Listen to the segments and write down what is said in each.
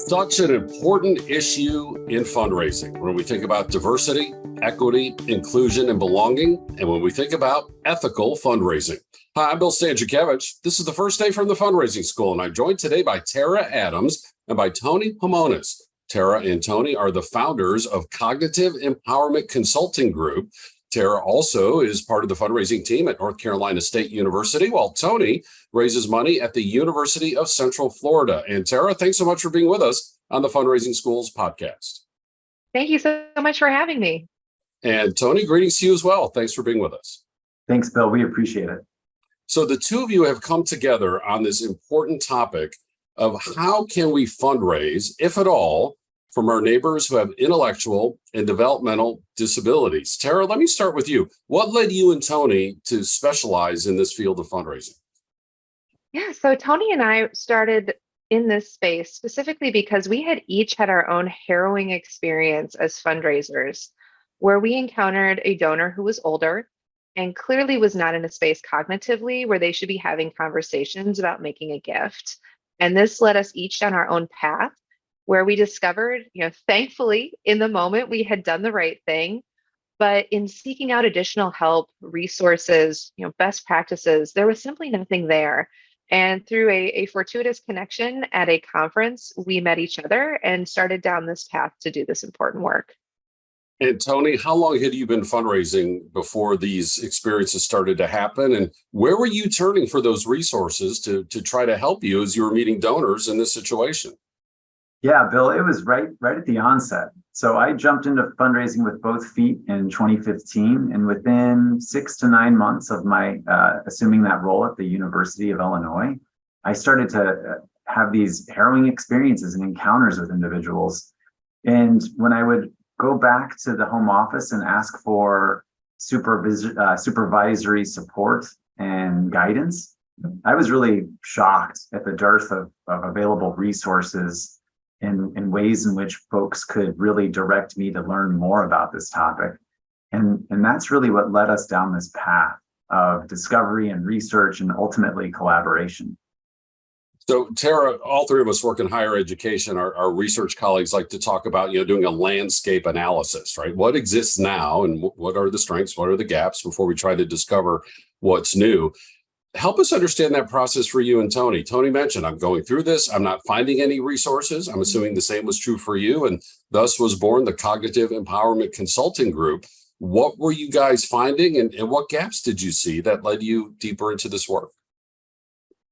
Such an important issue in fundraising when we think about diversity, equity, inclusion, and belonging, and when we think about ethical fundraising. Hi, I'm Bill Stanczykiewicz. This is the first day from the fundraising school, and I'm joined today by Tara Adams and by Tony Pomonis. Tara and Tony are the founders of Cognitive Empowerment Consulting Group. Tara also is part of the fundraising team at North Carolina State University, while Tony raises money at the University of Central Florida. And Tara, thanks so much for being with us on the Fundraising Schools podcast. Thank you so much for having me. And Tony, greetings to you as well. Thanks for being with us. Thanks, Bill. We appreciate it. So the two of you have come together on this important topic of how can we fundraise, if at all, from our neighbors who have intellectual and developmental disabilities. Tara, let me start with you. What led you and Tony to specialize in this field of fundraising? Yeah, so Tony and I started in this space specifically because we had each had our own harrowing experience as fundraisers, where we encountered a donor who was older and clearly was not in a space cognitively where they should be having conversations about making a gift. And this led us each down our own path, where we discovered, thankfully in the moment we had done the right thing, but in seeking out additional help, resources, best practices, there was simply nothing there. And through a fortuitous connection at a conference, we met each other and started down this path to do this important work. And Tony, how long had you been fundraising before these experiences started to happen? And where were you turning for those resources to try to help you as you were meeting donors in this situation? Yeah, Bill, it was right at the onset. So I jumped into fundraising with both feet in 2015, and within 6 to 9 months of my assuming that role at the University of Illinois, I started to have these harrowing experiences and encounters with individuals. And when I would go back to the home office and ask for supervisory support and guidance, I was really shocked at the dearth of available resources in ways in which folks could really direct me to learn more about this topic. And that's really what led us down this path of discovery and research and ultimately collaboration. So Tara, all three of us work in higher education. Our research colleagues like to talk about, doing a landscape analysis, right? What exists now and what are the strengths, what are the gaps before we try to discover what's new? Help us understand that process for you and Tony. Tony mentioned, I'm going through this. I'm not finding any resources. I'm assuming the same was true for you. And thus was born the Cognitive Empowerment Consulting Group. What were you guys finding and what gaps did you see that led you deeper into this work?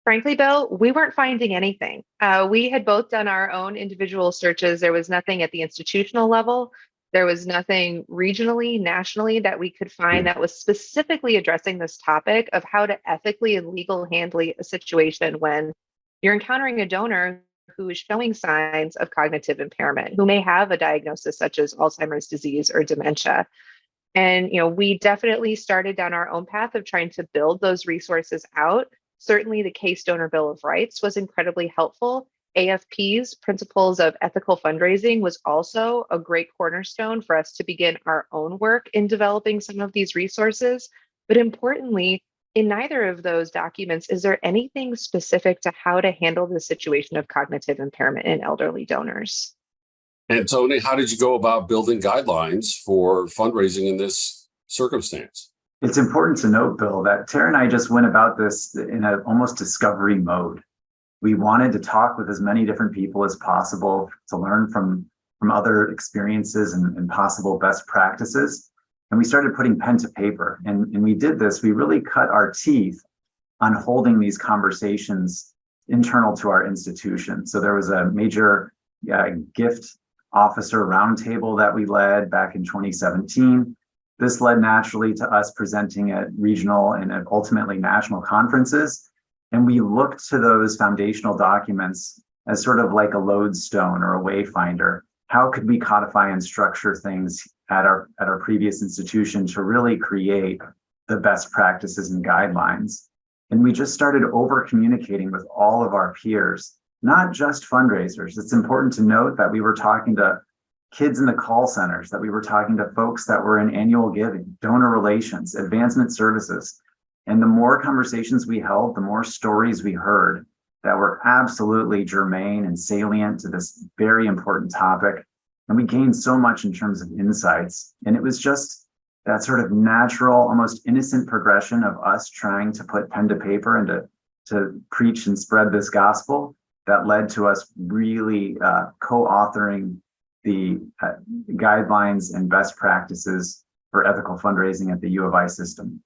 Frankly, Bill, we weren't finding anything. We had both done our own individual searches. There was nothing at the institutional level. There was nothing regionally, nationally that we could find that was specifically addressing this topic of how to ethically and legally handle a situation when you're encountering a donor who is showing signs of cognitive impairment, who may have a diagnosis such as Alzheimer's disease or dementia. And, we definitely started down our own path of trying to build those resources out. Certainly the Case Donor Bill of Rights was incredibly helpful. AFP's Principles of Ethical Fundraising was also a great cornerstone for us to begin our own work in developing some of these resources. But importantly, in neither of those documents, is there anything specific to how to handle the situation of cognitive impairment in elderly donors? And Tony, how did you go about building guidelines for fundraising in this circumstance? It's important to note, Bill, that Tara and I just went about this in an almost discovery mode. We wanted to talk with as many different people as possible to learn from other experiences and possible best practices. And we started putting pen to paper. And we did this. We really cut our teeth on holding these conversations internal to our institution. So there was a major gift officer roundtable that we led back in 2017. This led naturally to us presenting at regional and ultimately national conferences. And we looked to those foundational documents as sort of like a lodestone or a wayfinder. How could we codify and structure things at our previous institution to really create the best practices and guidelines? And we just started over communicating with all of our peers, not just fundraisers. It's important to note that we were talking to kids in the call centers, that we were talking to folks that were in annual giving, donor relations, advancement services. And the more conversations we held, the more stories we heard that were absolutely germane and salient to this very important topic. And we gained so much in terms of insights. And it was just that sort of natural, almost innocent progression of us trying to put pen to paper and to preach and spread this gospel that led to us really co-authoring the guidelines and best practices for ethical fundraising at the U of I system.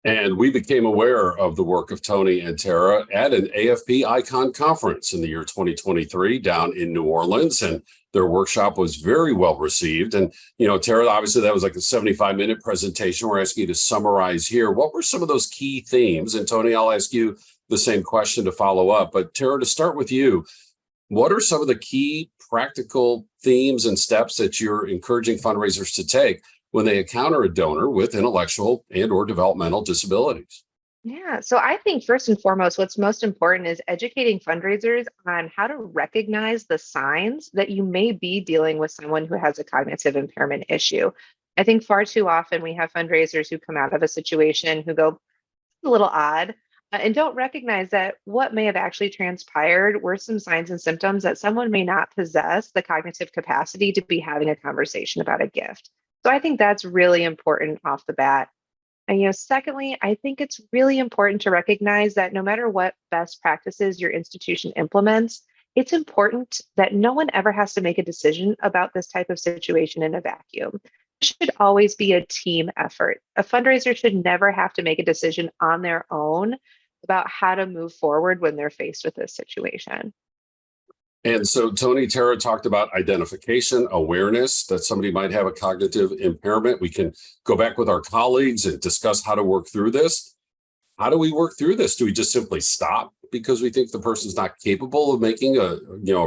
And we became aware of the work of Tony and Tara at an AFP Icon conference in the year 2023 down in New Orleans. And their workshop was very well received. And, Tara, obviously that was like a 75-minute presentation. We're asking you to summarize here. What were some of those key themes? And Tony, I'll ask you the same question to follow up. But Tara, to start with you, what are some of the key practical themes and steps that you're encouraging fundraisers to take when they encounter a donor with intellectual and or developmental disabilities? Yeah, so I think first and foremost, what's most important is educating fundraisers on how to recognize the signs that you may be dealing with someone who has a cognitive impairment issue. I think far too often we have fundraisers who come out of a situation who go a little odd and don't recognize that what may have actually transpired were some signs and symptoms that someone may not possess the cognitive capacity to be having a conversation about a gift. So I think that's really important off the bat. And secondly, I think it's really important to recognize that no matter what best practices your institution implements, it's important that no one ever has to make a decision about this type of situation in a vacuum. It should always be a team effort. A fundraiser should never have to make a decision on their own about how to move forward when they're faced with this situation. And so Tony, Tara talked about identification, awareness that somebody might have a cognitive impairment. We can go back with our colleagues and discuss how to work through this. How do we work through this? Do we just simply stop because we think the person's not capable of making a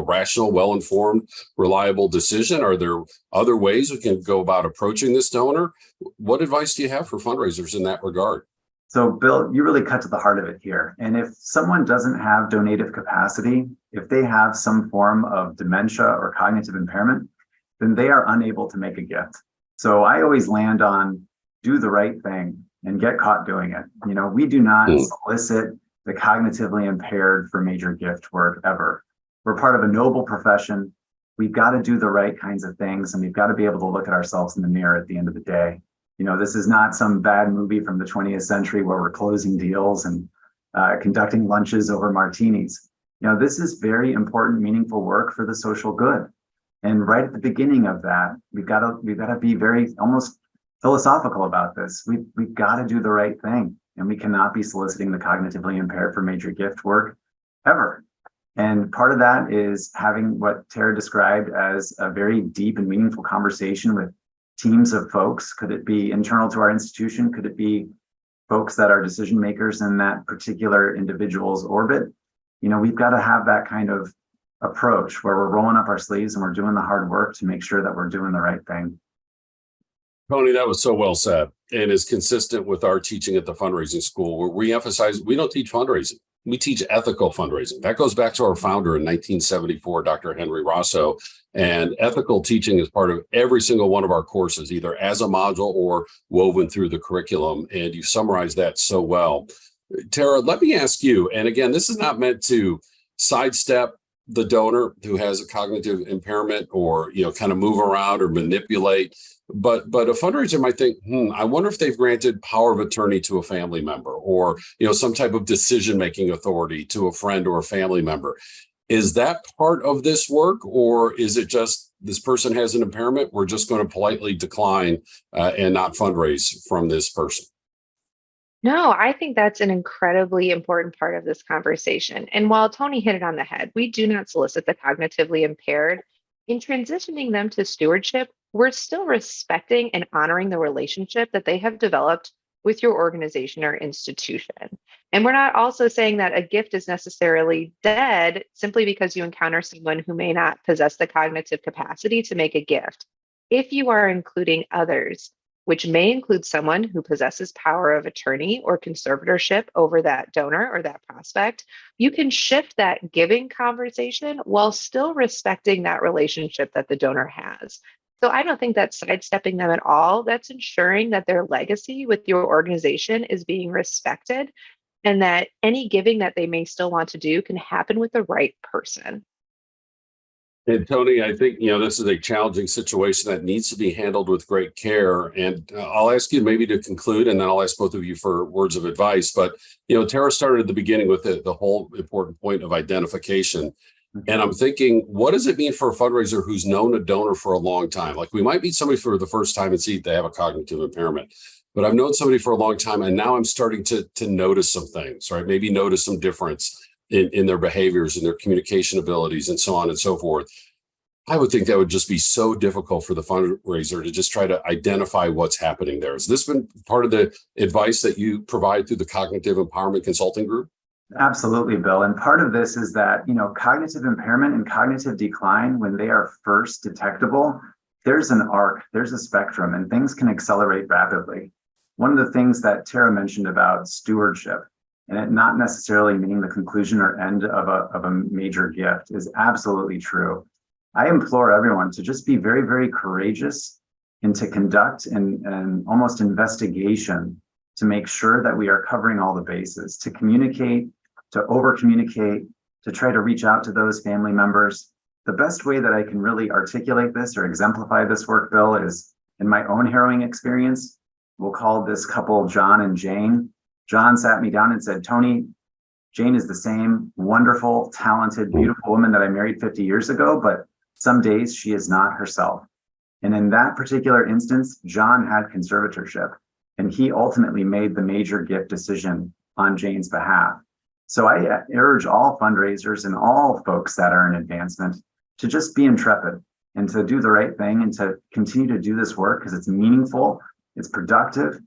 rational, well-informed, reliable decision? Are there other ways we can go about approaching this donor? What advice do you have for fundraisers in that regard? So, Bill, you really cut to the heart of it here. And if someone doesn't have donative capacity, if they have some form of dementia or cognitive impairment, then they are unable to make a gift. So I always land on do the right thing and get caught doing it. We do not solicit the cognitively impaired for major gift work ever. We're part of a noble profession. We've got to do the right kinds of things, and we've got to be able to look at ourselves in the mirror at the end of the day. This is not some bad movie from the 20th century where we're closing deals and conducting lunches over martinis. This is very important, meaningful work for the social good. And right at the beginning of that, we've got to be very almost philosophical about this. We've got to do the right thing, and we cannot be soliciting the cognitively impaired for major gift work ever. And part of that is having what Tara described as a very deep and meaningful conversation with teams of folks. Could it be internal to our institution? Could it be folks that are decision makers in that particular individual's orbit? We've got to have that kind of approach where we're rolling up our sleeves and we're doing the hard work to make sure that we're doing the right thing. Tony, that was so well said and is consistent with our teaching at the fundraising school, where we emphasize we don't teach fundraising. We teach ethical fundraising. That goes back to our founder in 1974, Dr. Henry Rosso. And ethical teaching is part of every single one of our courses, either as a module or woven through the curriculum. And you summarized that so well. Tara, let me ask you, and again, this is not meant to sidestep the donor who has a cognitive impairment or, kind of move around or manipulate. But a fundraiser might think, I wonder if they've granted power of attorney to a family member or, some type of decision-making authority to a friend or a family member. Is that part of this work, or is it just this person has an impairment? We're just going to politely decline and not fundraise from this person? No, I think that's an incredibly important part of this conversation. And while Tony hit it on the head, we do not solicit the cognitively impaired. In transitioning them to stewardship, we're still respecting and honoring the relationship that they have developed with your organization or institution. And we're not also saying that a gift is necessarily dead simply because you encounter someone who may not possess the cognitive capacity to make a gift. If you are including others, which may include someone who possesses power of attorney or conservatorship over that donor or that prospect, you can shift that giving conversation while still respecting that relationship that the donor has. So I don't think that's sidestepping them at all. That's ensuring that their legacy with your organization is being respected. and that any giving that they may still want to do can happen with the right person. And Tony, I think, this is a challenging situation that needs to be handled with great care. And I'll ask you maybe to conclude, and then I'll ask both of you for words of advice. But, Tara started at the beginning with the whole important point of identification. And I'm thinking, what does it mean for a fundraiser who's known a donor for a long time? Like, we might meet somebody for the first time and see if they have a cognitive impairment. But I've known somebody for a long time, and now I'm starting to notice some things, right? Maybe notice some difference in their behaviors and their communication abilities and so on and so forth. I would think that would just be so difficult for the fundraiser to just try to identify what's happening there. Has this been part of the advice that you provide through the Cognitive Empowerment Consulting Group? Absolutely, Bill. And part of this is that, cognitive impairment and cognitive decline, when they are first detectable, there's an arc, there's a spectrum, and things can accelerate rapidly. One of the things that Tara mentioned about stewardship, and it not necessarily meaning the conclusion or end of a major gift, is absolutely true. I implore everyone to just be very, very courageous and to conduct an almost investigation to make sure that we are covering all the bases, to communicate, to over communicate, to try to reach out to those family members. The best way that I can really articulate this or exemplify this work, Bill, is in my own harrowing experience. We'll call this couple John and Jane. John sat me down and said, Tony, Jane is the same wonderful, talented, beautiful woman that I married 50 years ago, but some days she is not herself. And in that particular instance, John had conservatorship, and he ultimately made the major gift decision on Jane's behalf. So I urge all fundraisers and all folks that are in advancement to just be intrepid and to do the right thing and to continue to do this work because it's meaningful, it's productive,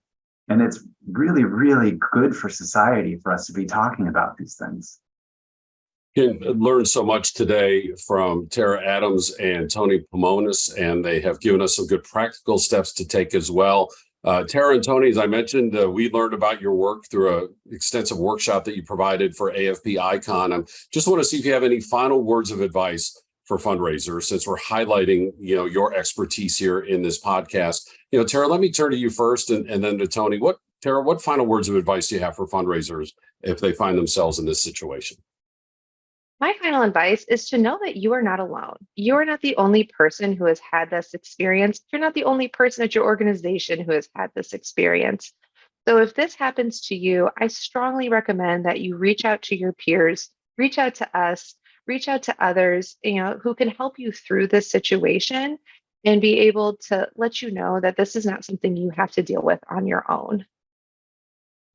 and it's really, really good for society for us to be talking about these things. Can learn so much today from Tara Adams and Tony Pomonis, and they have given us some good practical steps to take as well. Tara and Tony, as I mentioned, we learned about your work through an extensive workshop that you provided for AFP Icon. I just want to see if you have any final words of advice for fundraisers, since we're highlighting, your expertise here in this podcast. Tara, let me turn to you first, and then to Tony. Tara, what final words of advice do you have for fundraisers if they find themselves in this situation? My final advice is to know that you are not alone. You are not the only person who has had this experience. You're not the only person at your organization who has had this experience. So if this happens to you, I strongly recommend that you reach out to your peers, reach out to us, reach out to others, who can help you through this situation and be able to let you know that this is not something you have to deal with on your own.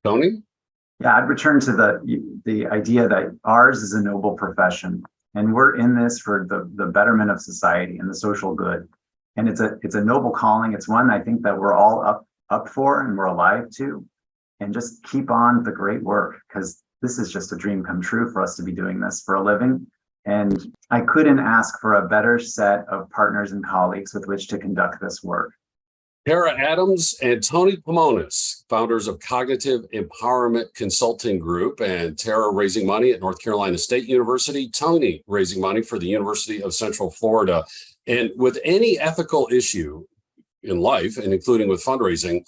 Tony? Yeah, I'd return to the idea that ours is a noble profession, and we're in this for the betterment of society and the social good. And it's a noble calling. It's one I think that we're all up for and we're alive to. And just keep on the great work, because this is just a dream come true for us to be doing this for a living. And I couldn't ask for a better set of partners and colleagues with which to conduct this work. Tara Adams and Tony Pomonis, founders of Cognitive Empowerment Consulting Group, and Tara raising money at North Carolina State University, Tony raising money for the University of Central Florida. And with any ethical issue in life, and including with fundraising,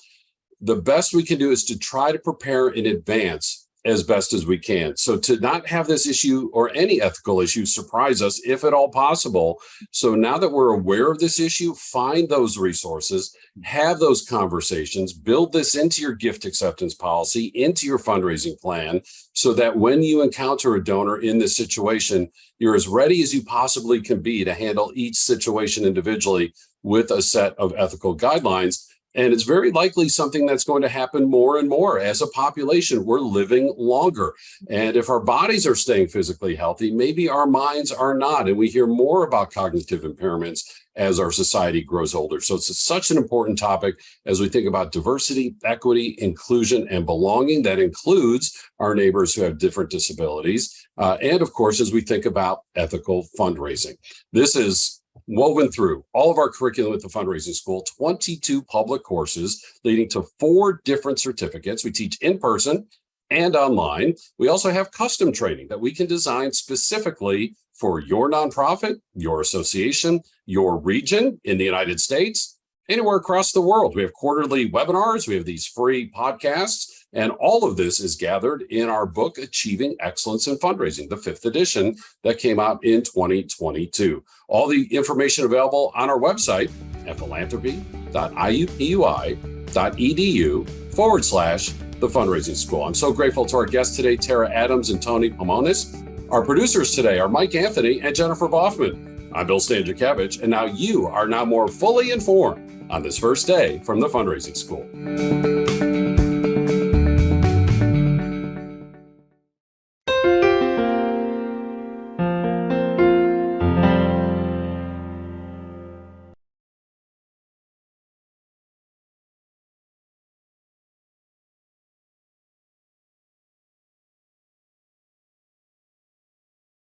the best we can do is to try to prepare in advance as best as we can. So to not have this issue or any ethical issue surprise us, if at all possible. So now that we're aware of this issue, find those resources, have those conversations, build this into your gift acceptance policy, into your fundraising plan, so that when you encounter a donor in this situation, you're as ready as you possibly can be to handle each situation individually with a set of ethical guidelines. And it's very likely something that's going to happen more and more. As a population, we're living longer. And if our bodies are staying physically healthy, maybe our minds are not. And we hear more about cognitive impairments as our society grows older. So it's such an important topic as we think about diversity, equity, inclusion, and belonging. That includes our neighbors who have different disabilities. And of course, as we think about ethical fundraising. This is woven through all of our curriculum at the Fundraising School, 22 public courses leading to 4 different certificates. We teach in person and online. We also have custom training that we can design specifically for your nonprofit, your association, your region in the United States, anywhere across the world. We have quarterly webinars. We have these free podcasts, And all of this is gathered in our book, Achieving Excellence in Fundraising, the 5th edition that came out in 2022. All the information available on our website at philanthropy.iupui.edu/the fundraising school. I'm so grateful to our guests today, Tara Adams and Tony Pomonis. Our producers today are Mike Anthony and Jennifer Boffman. I'm Bill Stanczykiewicz, and now you are more fully informed on this first day from the fundraising school.